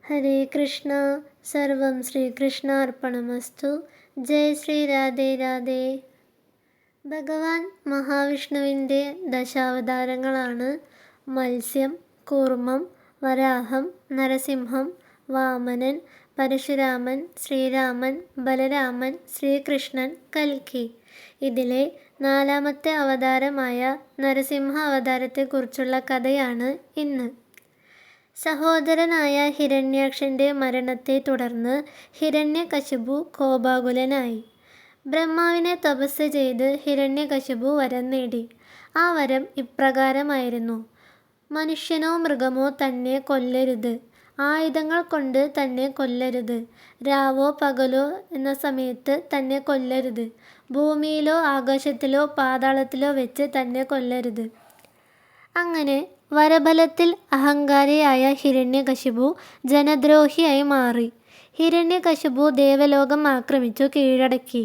ഹരേ കൃഷ്ണ. സർവം ശ്രീകൃഷ്ണാർപ്പണമസ്തു. ജയ് ശ്രീ രാധേ രാധേ. ഭഗവാൻ മഹാവിഷ്ണുവിൻ്റെ ദശാവതാരങ്ങളാണ് മത്സ്യം, കൂർമ്മം, വരാഹം, നരസിംഹം, വാമനൻ, പരശുരാമൻ, ശ്രീരാമൻ, ബലരാമൻ, ശ്രീകൃഷ്ണൻ, കൽക്കി. ഇതിലെ 4ാമത്തെ അവതാരമായ നരസിംഹ അവതാരത്തെക്കുറിച്ചുള്ള കഥയാണ് ഇന്ന്. സഹോദരനായ ഹിരണ്യാക്ഷൻ്റെ മരണത്തെ തുടർന്ന് ഹിരണ്യകശിപു കോപാകുലനായി. ബ്രഹ്മാവിനെ തപസ് ചെയ്ത് ഹിരണ്യകശിപു വരം നേടി. ആ വരം ഇപ്രകാരമായിരുന്നു: മനുഷ്യനോ മൃഗമോ തന്നെ കൊല്ലരുത്, ആയുധങ്ങൾ കൊണ്ട് തന്നെ കൊല്ലരുത്, രാവോ പകലോ എന്ന സമയത്ത് തന്നെ കൊല്ലരുത്, ഭൂമിയിലോ ആകാശത്തിലോ പാതാളത്തിലോ വെച്ച് തന്നെ കൊല്ലരുത്. അങ്ങനെ വരബലത്തിൽ അഹങ്കാരിയായ ഹിരണ്യകശിപു ജനദ്രോഹിയായി മാറി. ഹിരണ്യകശിപു ദേവലോകം ആക്രമിച്ചു കീഴടക്കി.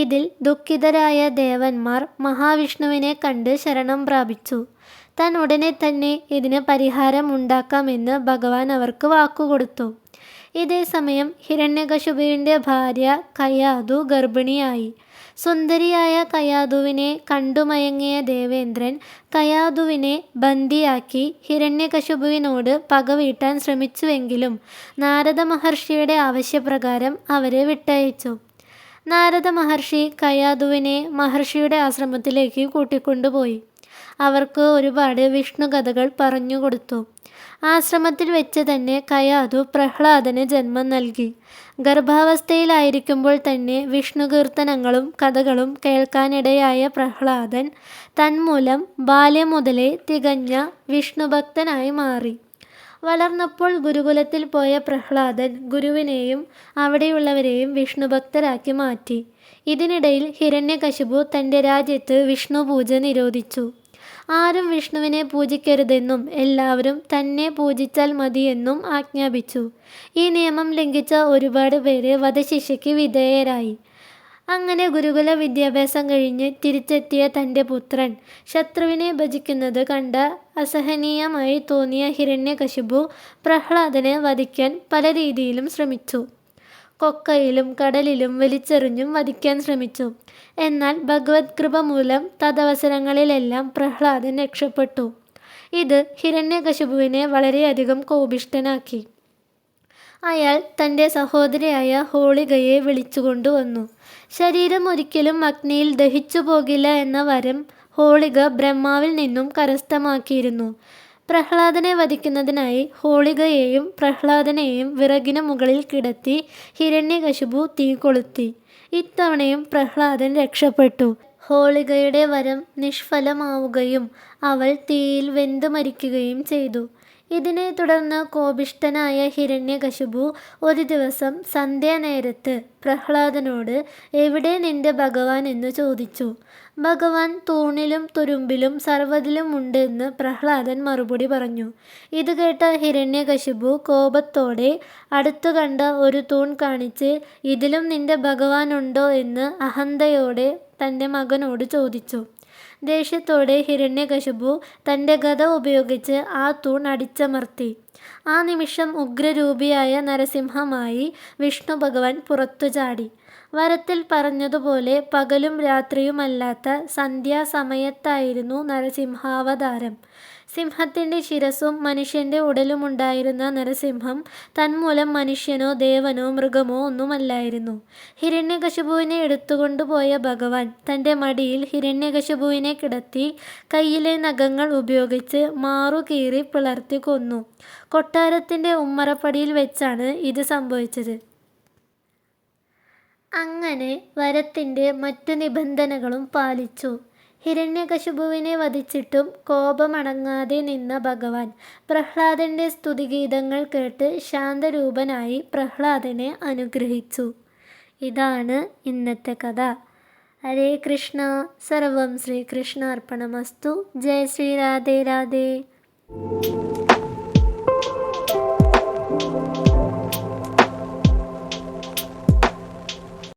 ഇതിൽ ദുഃഖിതരായ ദേവന്മാർ മഹാവിഷ്ണുവിനെ കണ്ട് ശരണം പ്രാപിച്ചു. താൻ ഉടനെ തന്നെ ഇതിന് പരിഹാരം ഉണ്ടാക്കാമെന്ന് ഭഗവാൻ അവർക്ക് വാക്കുകൊടുത്തു. ഇതേ സമയം ഹിരണ്യകശിപുവിൻ്റെ ഭാര്യ കയാധു ഗർഭിണിയായി. സുന്ദരിയായ കയാധുവിനെ കണ്ടുമയങ്ങിയ ദേവേന്ദ്രൻ കയാധുവിനെ ബന്ദിയാക്കി ഹിരണ്യകശിപുവിനോട് പകവീട്ടാൻ ശ്രമിച്ചുവെങ്കിലും നാരദ മഹർഷിയുടെ ആവശ്യപ്രകാരം അവരെ വിട്ടയച്ചു. നാരദ മഹർഷി കയാധുവിനെ മഹർഷിയുടെ ആശ്രമത്തിലേക്ക് കൂട്ടിക്കൊണ്ടുപോയി. അവർക്ക് ഒരുപാട് വിഷ്ണു കഥകൾ പറഞ്ഞുകൊടുത്തു. ആശ്രമത്തിൽ വെച്ച് തന്നെ കയാധു പ്രഹ്ലാദന് ജന്മം നൽകി. ഗർഭാവസ്ഥയിലായിരിക്കുമ്പോൾ തന്നെ വിഷ്ണു കീർത്തനങ്ങളും കഥകളും കേൾക്കാനിടയായ പ്രഹ്ലാദൻ തന്മൂലം ബാല്യം മുതലേ തികഞ്ഞ വിഷ്ണുഭക്തനായി മാറി. വളർന്നപ്പോൾ ഗുരുകുലത്തിൽ പോയ പ്രഹ്ലാദൻ ഗുരുവിനെയും അവിടെയുള്ളവരെയും വിഷ്ണുഭക്തരാക്കി മാറ്റി. ഇതിനിടയിൽ ഹിരണ്യകശിപു തൻ്റെ രാജ്യത്ത് വിഷ്ണു പൂജ നിരോധിച്ചു. ആരും വിഷ്ണുവിനെ പൂജിക്കരുതെന്നും എല്ലാവരും തന്നെ പൂജിച്ചാൽ മതിയെന്നും ആജ്ഞാപിച്ചു. ഈ നിയമം ലംഘിച്ച ഒരുപാട് പേര് വധശിക്ഷയ്ക്ക് വിധേയരായി. അങ്ങനെ ഗുരുകുല വിദ്യാഭ്യാസം കഴിഞ്ഞ് തിരിച്ചെത്തിയ തൻ്റെ പുത്രൻ ശത്രുവിനെ ഭജിക്കുന്നത് കണ്ട അസഹനീയമായി തോന്നിയ ഹിരണ്യകശിപു പ്രഹ്ലാദനെ വധിക്കാൻ പല രീതിയിലും ശ്രമിച്ചു. കൊക്കയിലും കടലിലും വലിച്ചെറിഞ്ഞും വധിക്കാൻ ശ്രമിച്ചു. എന്നാൽ ഭഗവത് കൃപ മൂലം തദവസരങ്ങളിലെല്ലാം പ്രഹ്ലാദൻ രക്ഷപ്പെട്ടു. ഇത് ഹിരണ്യകശിപുവിനെ വളരെയധികം കോപിഷ്ഠനാക്കി. അയാൾ തൻ്റെ സഹോദരിയായ ഹോളികയെ വിളിച്ചുകൊണ്ടുവന്നു. ശരീരം ഒരിക്കലും അഗ്നിയിൽ ദഹിച്ചു പോകില്ല എന്ന വരം ഹോളിക ബ്രഹ്മാവിൽ നിന്നും കരസ്ഥമാക്കിയിരുന്നു. പ്രഹ്ലാദനെ വധിക്കുന്നതിനായി ഹോളികയെയും പ്രഹ്ലാദനെയും വിറകിനു മുകളിൽ കിടത്തി ഹിരണ്യകശിപു തീ കൊളുത്തി. ഇത്തവണയും പ്രഹ്ലാദൻ രക്ഷപ്പെട്ടു. ഹോളികയുടെ വരം നിഷ്ഫലമാവുകയും അവൾ തീയിൽ വെന്തു മരിക്കുകയും ചെയ്തു. ഇതിനെ തുടർന്ന് കോപിഷ്ഠനായ ഹിരണ്യകശിപു ഒരു ദിവസം സന്ധ്യാനേരത്ത് പ്രഹ്ലാദനോട് "എവിടെ നിന്റെ ഭഗവാൻ?" എന്ന് ചോദിച്ചു. ഭഗവാൻ തൂണിലും തുരുമ്പിലും സർവ്വതിലും ഉണ്ട് എന്ന് പ്രഹ്ലാദൻ മറുപടി പറഞ്ഞു. ഇത് കേട്ട ഹിരണ്യകശിപു കോപത്തോടെ അടുത്തു കണ്ട ഒരു തൂൺ കാണിച്ച് "ഇതിലും നിന്റെ ഭഗവാൻ ഉണ്ടോ?" എന്ന് അഹന്തയോടെ തൻ്റെ മകനോട് ചോദിച്ചു. ദേഷ്യത്തോടെ ഹിരണ്യകശിപു തൻ്റെ ഗദ ഉപയോഗിച്ച് ആ തൂൺ അടിച്ചമർത്തി. ആ നിമിഷം ഉഗ്രരൂപിയായ നരസിംഹമായി വിഷ്ണു ഭഗവാൻ പുറത്തു ചാടി. വരത്തിൽ പറഞ്ഞതുപോലെ പകലും രാത്രിയുമല്ലാത്ത സന്ധ്യാസമയത്തായിരുന്നു നരസിംഹാവതാരം. സിംഹത്തിൻ്റെ ശിരസ്സും മനുഷ്യൻ്റെ ഉടലുമുണ്ടായിരുന്ന നരസിംഹം തന്മൂലം മനുഷ്യനോ ദേവനോ മൃഗമോ ഒന്നുമല്ലായിരുന്നു. ഹിരണ്യകശിപുവിനെ എടുത്തുകൊണ്ടുപോയ ഭഗവാൻ തൻ്റെ മടിയിൽ ഹിരണ്യകശിപുവിനെ കിടത്തി കയ്യിലെ നഖങ്ങൾ ഉപയോഗിച്ച് മാറുകീറി പിളർത്തി കൊന്നു. കൊട്ടാരത്തിൻ്റെ ഉമ്മറപ്പടിയിൽ വെച്ചാണ് ഇത് സംഭവിച്ചത്. അങ്ങനെ വരത്തിൻ്റെ മറ്റു നിബന്ധനകളും പാലിച്ചു. ഹിരണ്യകശിപുവിനെ വധിച്ചിട്ടും കോപമടങ്ങാതെ നിന്ന ഭഗവാൻ പ്രഹ്ലാദൻ്റെ സ്തുതിഗീതങ്ങൾ കേട്ട് ശാന്തരൂപനായി പ്രഹ്ലാദനെ അനുഗ്രഹിച്ചു. ഇതാണ് ഇന്നത്തെ കഥ. ഹരേ കൃഷ്ണ. സർവം ശ്രീകൃഷ്ണാർപ്പണമസ്തു. ജയ ശ്രീ രാധേ രാധേ.